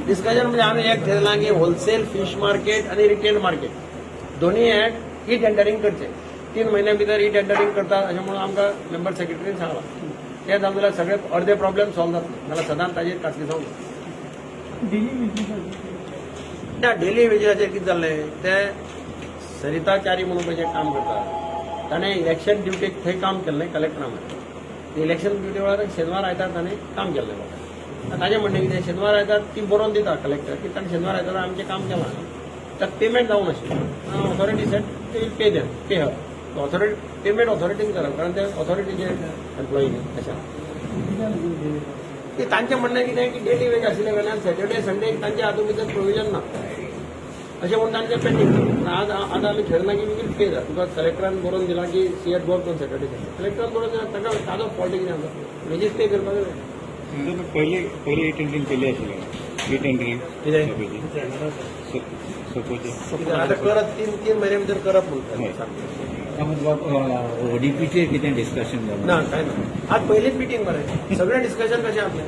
discussion म्हणजे आम्ही एक ठरला की होलसेल फिश मार्केट आणि रिटेल मार्केट दोन्ही ऍड ई टेंडरिंग करचे 3 महिन्या भितर ई टेंडरिंग करता अशें म्हणून आमकां मेंबर सेक्रेटरीन सांगला ते जालें जाल्यार सगळे अर्धे प्रॉब्लेम सॉल्व जातले नाल्यार सदांच ताजेर खासगी जावंक त्या डेली वेजेसाचेर कितें जाल्लें ते सरिता च्यारी म्हणून पळय जे काम करता ताणें इलेक्शन ड्युटीक थंय काम केल्लें कलेक्टरा मध्ये इलेक्शन ड्युटी वेळार शेनवार आयतार ताणें काम केल्लें म्हाका ताजें म्हणणें कितें शेनवार आयतार ती बरोवन दिता कलेक्टर की ताणें शेनवार आयतार आमचें काम केलां ताका पेमेंट जावंक नाशिल्लें ऑथॉरिटी सेट ते पे देम पे हर ऑथॉरिटी पेमेंट ऑथॉरिटीन करप कारण ते ऑथॉरिटीचे एम्प्लॉई न्ही अशें ते तांचें म्हणणें कितें की डेली वेज आशिल्ले वेल्यान सॅटर्डे संडे तांचे हातूंत भितर प्रोविजन ना अशें म्हणून तांचें पेंडींग आतां आमी ठरना की वील पे दा तुका कलेक्टरान बरोवन दिला की सी एट वर्क ऑन सॅटर्डे संडे कलेक्टरान बरोवन दिला ताका ताजो फॉल्ट कितें आसा वेजीस पे करपाक जाय पहिले टेंडरिंग केली आशिल्लें ई टेंडरिंग आता करत 3 महिने भितर करप म्हणटा ओडीपीचेर कितें डिस्कशन जालें ना काय ना आज पहिलीच मिटींग मरे सगळें डिस्कशन कशें आपलें